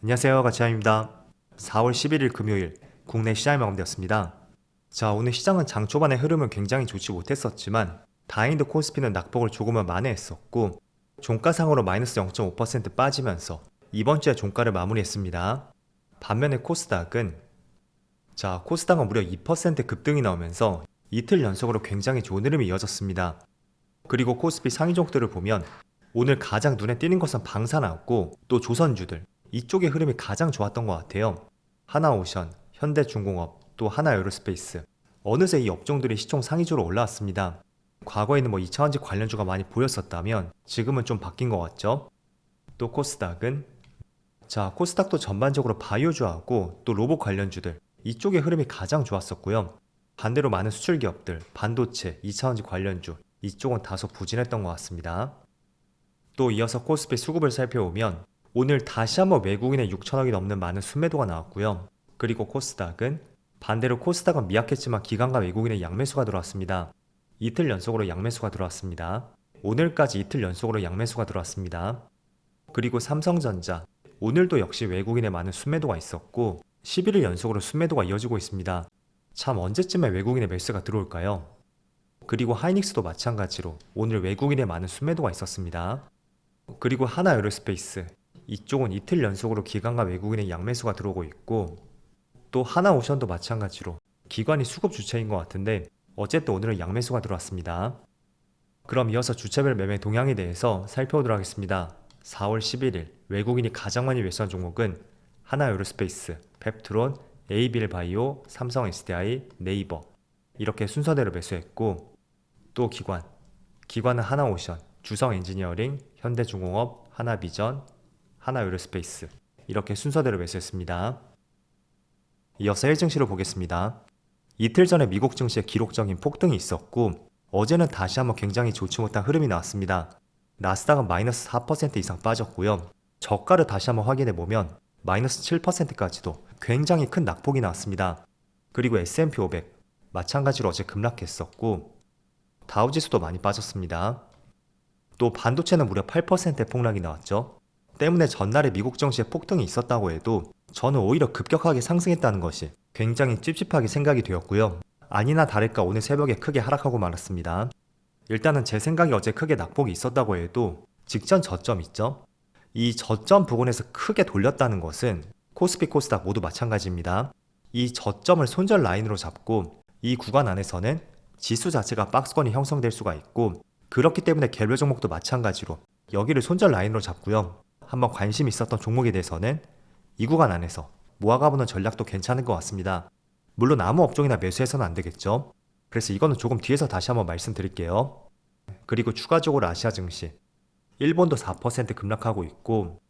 안녕하세요, 가치아입니다. 4월 11일 금요일 국내 시장이 마감되었습니다. 자, 오늘 시장은 장 초반의 흐름은 굉장히 좋지 못했었지만 다행히도 코스피는 낙폭을 조금은 만회했었고 종가상으로 마이너스 0.5% 빠지면서 이번 주에 종가를 마무리했습니다. 반면에 코스닥은 무려 2% 급등이 나오면서 이틀 연속으로 굉장히 좋은 흐름이 이어졌습니다. 그리고 코스피 상위 종목들을 보면 오늘 가장 눈에 띄는 것은 방사 나왔고 또 조선주들 이쪽의 흐름이 가장 좋았던 것 같아요. 하나오션, 현대중공업, 또 하나에어로스페이스 어느새 이 업종들이 시총 상위주로 올라왔습니다. 과거에는 2차원지 관련주가 많이 보였었다면 지금은 좀 바뀐 것 같죠. 또 코스닥도 전반적으로 바이오주하고 또 로봇 관련주들 이쪽의 흐름이 가장 좋았었고요. 반대로 많은 수출 기업들, 반도체, 2차원지 관련주 이쪽은 다소 부진했던 것 같습니다. 또 이어서 코스피 수급을 살펴보면 오늘 다시 한번 외국인의 6천억이 넘는 많은 순매도가 나왔고요. 그리고 반대로 코스닥은 미약했지만 기관과 외국인의 양매수가 들어왔습니다. 이틀 연속으로 양매수가 들어왔습니다. 오늘까지 이틀 연속으로 양매수가 들어왔습니다. 그리고 삼성전자 오늘도 역시 외국인의 많은 순매도가 있었고 11일 연속으로 순매도가 이어지고 있습니다. 참 언제쯤에 외국인의 매수가 들어올까요? 그리고 하이닉스도 마찬가지로 오늘 외국인의 많은 순매도가 있었습니다. 그리고 하나에어로스페이스 이쪽은 이틀 연속으로 기관과 외국인의 양매수가 들어오고 있고 또 하나오션도 마찬가지로 기관이 수급 주체인 것 같은데 어쨌든 오늘은 양매수가 들어왔습니다. 그럼 이어서 주체별 매매 동향에 대해서 살펴보도록 하겠습니다. 4월 11일 외국인이 가장 많이 매수한 종목은 하나에어로스페이스, 펩트론, ABL바이오, 삼성 SDI, 네이버 이렇게 순서대로 매수했고 또 기관은 하나오션, 주성엔지니어링, 현대중공업, 하나비전, 하나에어로스페이스 이렇게 순서대로 매수했습니다. 이어서 1증시를 보겠습니다. 이틀 전에 미국 증시에 기록적인 폭등이 있었고 어제는 다시 한번 굉장히 좋지 못한 흐름이 나왔습니다. 나스닥은 마이너스 4% 이상 빠졌고요. 저가를 다시 한번 확인해보면 마이너스 7%까지도 굉장히 큰 낙폭이 나왔습니다. 그리고 S&P 500 마찬가지로 어제 급락했었고 다우지수도 많이 빠졌습니다. 또 반도체는 무려 8%의 폭락이 나왔죠. 때문에 전날에 미국 증시에 폭등이 있었다고 해도 저는 오히려 급격하게 상승했다는 것이 굉장히 찝찝하게 생각이 되었고요. 아니나 다를까 오늘 새벽에 크게 하락하고 말았습니다. 일단은 제 생각에 어제 크게 낙폭이 있었다고 해도 직전 저점 있죠? 이 저점 부근에서 크게 돌렸다는 것은 코스피 코스닥 모두 마찬가지입니다. 이 저점을 손절 라인으로 잡고 이 구간 안에서는 지수 자체가 박스권이 형성될 수가 있고 그렇기 때문에 개별 종목도 마찬가지로 여기를 손절 라인으로 잡고요. 한번 관심 있었던 종목에 대해서는 이 구간 안에서 모아가보는 전략도 괜찮은 것 같습니다. 물론 아무 업종이나 매수해서는 안 되겠죠. 그래서 이거는 조금 뒤에서 다시 한번 말씀드릴게요. 그리고 추가적으로 아시아 증시 일본도 4% 급락하고 있고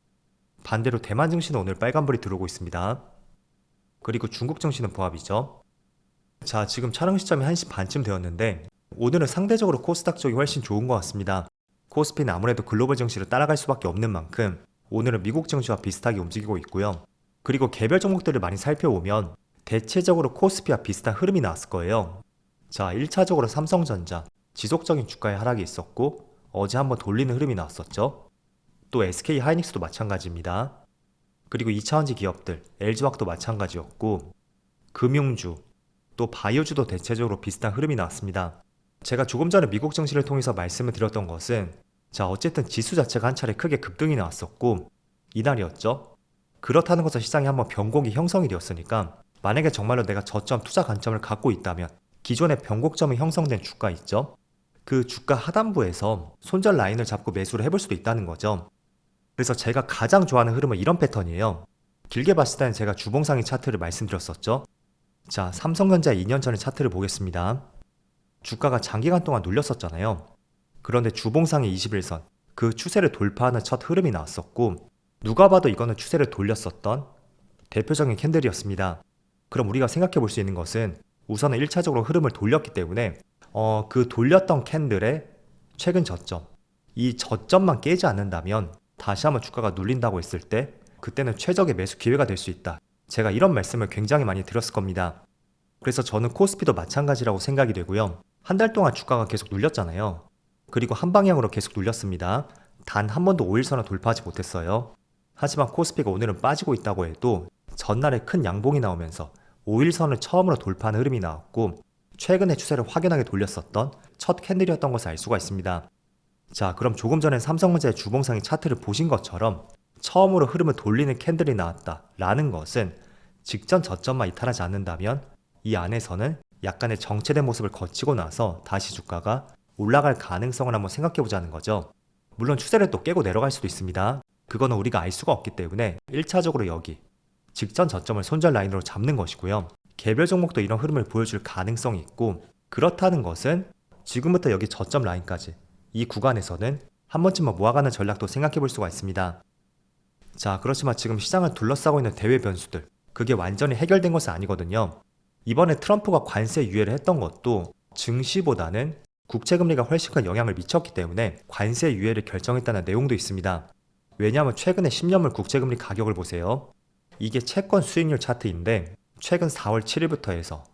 반대로 대만 증시는 오늘 빨간불이 들어오고 있습니다. 그리고 중국 증시는 보합이죠. 자, 지금 촬영 시점이 1시 반쯤 되었는데 오늘은 상대적으로 코스닥 쪽이 훨씬 좋은 것 같습니다. 코스피는 아무래도 글로벌 증시를 따라갈 수밖에 없는 만큼 오늘은 미국 증시와 비슷하게 움직이고 있고요. 그리고 개별 종목들을 많이 살펴보면 대체적으로 코스피와 비슷한 흐름이 나왔을 거예요. 자, 1차적으로 삼성전자 지속적인 주가의 하락이 있었고 어제 한번 돌리는 흐름이 나왔었죠. 또 SK 하이닉스도 마찬가지입니다. 그리고 2차원지 기업들 LG화학도 마찬가지였고 금융주 또 바이오주도 대체적으로 비슷한 흐름이 나왔습니다. 제가 조금 전에 미국 증시를 통해서 말씀을 드렸던 것은 어쨌든 지수 자체가 한 차례 크게 급등이 나왔었고 이날이었죠. 그렇다는 것은 시장이 한번 변곡이 형성이 되었으니까 만약에 정말로 내가 저점 투자 관점을 갖고 있다면 기존의 변곡점이 형성된 주가 있죠. 그 주가 하단부에서 손절 라인을 잡고 매수를 해볼 수도 있다는 거죠. 그래서 제가 가장 좋아하는 흐름은 이런 패턴이에요. 길게 봤을 때는 제가 주봉상의 차트를 말씀드렸었죠. 자, 삼성전자 2년 전의 차트를 보겠습니다. 주가가 장기간 동안 눌렸었잖아요. 그런데 주봉상의 21선 그 추세를 돌파하는 첫 흐름이 나왔었고 누가 봐도 이거는 추세를 돌렸었던 대표적인 캔들이었습니다. 그럼 우리가 생각해 볼 수 있는 것은 우선은 1차적으로 흐름을 돌렸기 때문에 그 돌렸던 캔들의 최근 저점 이 저점만 깨지 않는다면 다시 한번 주가가 눌린다고 했을 때 그때는 최적의 매수 기회가 될 수 있다. 제가 이런 말씀을 굉장히 많이 드렸을 겁니다. 그래서 저는 코스피도 마찬가지라고 생각이 되고요. 한 달 동안 주가가 계속 눌렸잖아요. 그리고 한 방향으로 계속 눌렸습니다. 단 한 번도 5일선을 돌파하지 못했어요. 하지만 코스피가 오늘은 빠지고 있다고 해도 전날에 큰 양봉이 나오면서 5일선을 처음으로 돌파하는 흐름이 나왔고 최근의 추세를 확연하게 돌렸었던 첫 캔들이었던 것을 알 수가 있습니다. 자, 그럼 조금 전에 삼성전자의 주봉상의 차트를 보신 것처럼 처음으로 흐름을 돌리는 캔들이 나왔다 라는 것은 직전 저점만 이탈하지 않는다면 이 안에서는 약간의 정체된 모습을 거치고 나서 다시 주가가 올라갈 가능성을 한번 생각해 보자는 거죠. 물론 추세를 또 깨고 내려갈 수도 있습니다. 그거는 우리가 알 수가 없기 때문에 1차적으로 여기 직전 저점을 손절 라인으로 잡는 것이고요. 개별 종목도 이런 흐름을 보여줄 가능성이 있고, 그렇다는 것은 지금부터 여기 저점 라인까지 이 구간에서는 한 번쯤만 모아가는 전략도 생각해 볼 수가 있습니다. 자, 그렇지만 지금 시장을 둘러싸고 있는 대외 변수들, 그게 완전히 해결된 것은 아니거든요. 이번에 트럼프가 관세 유예를 했던 것도 증시보다는 국채금리가 훨씬 큰 영향을 미쳤기 때문에 관세 유예를 결정했다는 내용도 있습니다. 왜냐하면 최근에 10년물 국채금리 가격을 보세요. 이게 채권 수익률 차트인데 최근 4월 7일부터 해서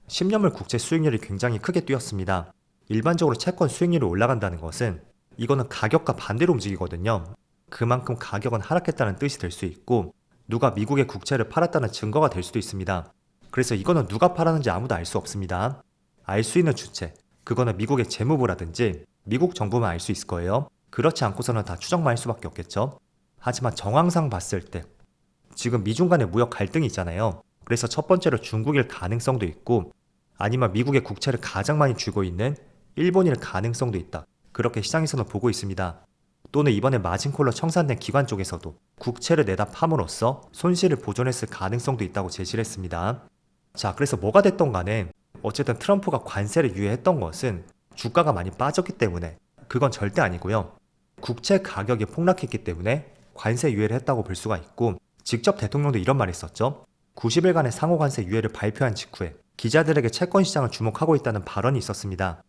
10년물 국채 수익률이 굉장히 크게 뛰었습니다. 일반적으로 채권 수익률이 올라간다는 것은 이거는 가격과 반대로 움직이거든요. 그만큼 가격은 하락했다는 뜻이 될 수 있고 누가 미국의 국채를 팔았다는 증거가 될 수도 있습니다. 그래서 이거는 누가 팔았는지 아무도 알 수 없습니다. 알 수 있는 주체, 그거는 미국의 재무부라든지 미국 정부만 알 수 있을 거예요. 그렇지 않고서는 다 추정만 할 수밖에 없겠죠. 하지만 정황상 봤을 때 지금 미중 간의 무역 갈등이 있잖아요. 그래서 첫 번째로 중국일 가능성도 있고 아니면 미국의 국채를 가장 많이 쥐고 있는 일본일 가능성도 있다. 그렇게 시장에서는 보고 있습니다. 또는 이번에 마진콜로 청산된 기관 쪽에서도 국채를 내다 팜으로써 손실을 보존했을 가능성도 있다고 제시를 했습니다. 자, 그래서 뭐가 됐던 간에 어쨌든 트럼프가 관세를 유예했던 것은 주가가 많이 빠졌기 때문에 그건 절대 아니고요. 국채 가격이 폭락했기 때문에 관세 유예를 했다고 볼 수가 있고 직접 대통령도 이런 말 했었죠. 90일간의 상호 관세 유예를 발표한 직후에 기자들에게 채권 시장을 주목하고 있다는 발언이 있었습니다.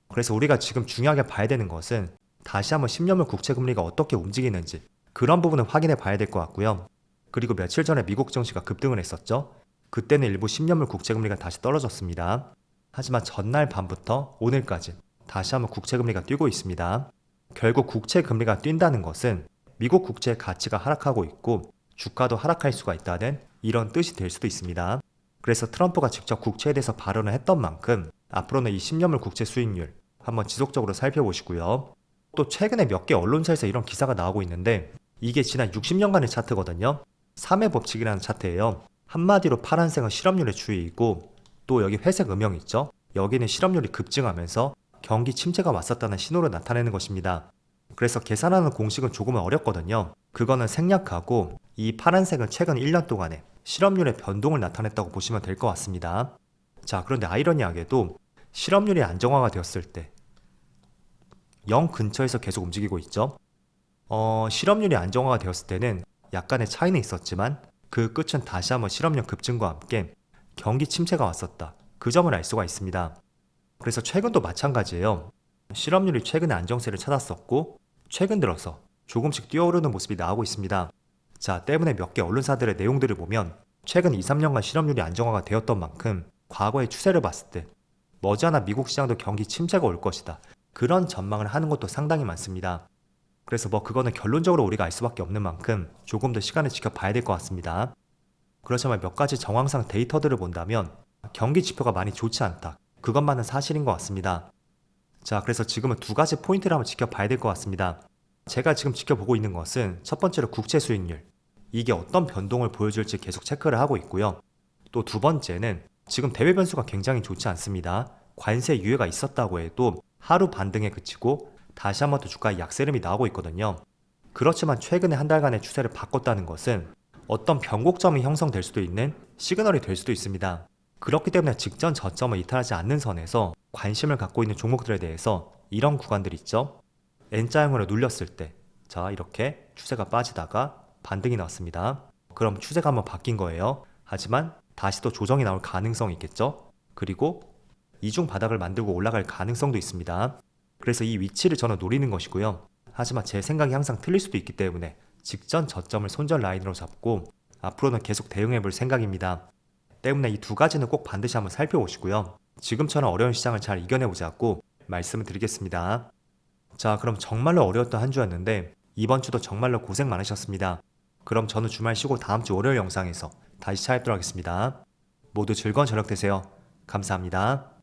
그래서 우리가 지금 중요하게 봐야 되는 것은 다시 한번 10년물 국채 금리가 어떻게 움직이는지 그런 부분을 확인해 봐야 될 것 같고요. 그리고 며칠 전에 미국 증시가 급등을 했었죠. 그때는 일부 10년물 국채 금리가 다시 떨어졌습니다. 하지만 전날 밤부터 오늘까지 다시 한번 국채 금리가 뛰고 있습니다. 결국 국채 금리가 뛴다는 것은 미국 국채의 가치가 하락하고 있고 주가도 하락할 수가 있다는 이런 뜻이 될 수도 있습니다. 그래서 트럼프가 직접 국채에 대해서 발언을 했던 만큼 앞으로는 이 10년물 국채 수익률 한번 지속적으로 살펴보시고요. 또 최근에 몇 개 언론사에서 이런 기사가 나오고 있는데 이게 지난 60년간의 차트거든요. 3회 법칙이라는 차트예요. 한마디로 파란색은 실업률의 추이이고 또 여기 회색 음영 있죠. 여기는 실업률이 급증하면서 경기 침체가 왔었다는 신호를 나타내는 것입니다. 그래서 계산하는 공식은 조금은 어렵거든요. 그거는 생략하고 이 파란색은 최근 1년 동안에 실업률의 변동을 나타냈다고 보시면 될 것 같습니다. 자, 그런데 아이러니하게도 실업률이 안정화가 되었을 때 0 근처에서 계속 움직이고 있죠. 실업률이 안정화가 되었을 때는 약간의 차이는 있었지만 그 끝은 다시 한번 실업률 급증과 함께 경기 침체가 왔었다. 그 점을 알 수가 있습니다. 그래서 최근도 마찬가지예요. 실업률이 최근에 안정세를 찾았었고 최근 들어서 조금씩 뛰어오르는 모습이 나오고 있습니다. 자, 때문에 몇 개 언론사들의 내용들을 보면 최근 2, 3년간 실업률이 안정화가 되었던 만큼 과거의 추세를 봤을 때 머지않아 미국 시장도 경기 침체가 올 것이다. 그런 전망을 하는 것도 상당히 많습니다. 그래서 그거는 결론적으로 우리가 알 수밖에 없는 만큼 조금 더 시간을 지켜봐야 될 것 같습니다. 그렇지만 몇 가지 정황상 데이터들을 본다면 경기 지표가 많이 좋지 않다. 그것만은 사실인 것 같습니다. 자, 그래서 지금은 두 가지 포인트를 한번 지켜봐야 될 것 같습니다. 제가 지금 지켜보고 있는 것은 첫 번째로 국채 수익률. 이게 어떤 변동을 보여줄지 계속 체크를 하고 있고요. 또 두 번째는 지금 대외 변수가 굉장히 좋지 않습니다. 관세 유예가 있었다고 해도 하루 반등에 그치고 다시 한번 더 주가의 약세름이 나오고 있거든요. 그렇지만 최근에 한 달간의 추세를 바꿨다는 것은 어떤 변곡점이 형성될 수도 있는 시그널이 될 수도 있습니다. 그렇기 때문에 직전 저점을 이탈하지 않는 선에서 관심을 갖고 있는 종목들에 대해서 이런 구간들 있죠. N자형으로 눌렸을 때, 자, 이렇게 추세가 빠지다가 반등이 나왔습니다. 그럼 추세가 한번 바뀐 거예요. 하지만 다시 또 조정이 나올 가능성이 있겠죠. 그리고 이중 바닥을 만들고 올라갈 가능성도 있습니다. 그래서 이 위치를 저는 노리는 것이고요. 하지만 제 생각이 항상 틀릴 수도 있기 때문에 직전 저점을 손절 라인으로 잡고 앞으로는 계속 대응해 볼 생각입니다. 때문에 이 두 가지는 꼭 반드시 한번 살펴보시고요. 지금처럼 어려운 시장을 잘 이겨내보자고 말씀을 드리겠습니다. 자, 그럼 정말로 어려웠던 한 주였는데 이번 주도 정말로 고생 많으셨습니다. 그럼 저는 주말 쉬고 다음 주 월요일 영상에서 다시 찾아뵙도록 하겠습니다. 모두 즐거운 저녁 되세요. 감사합니다.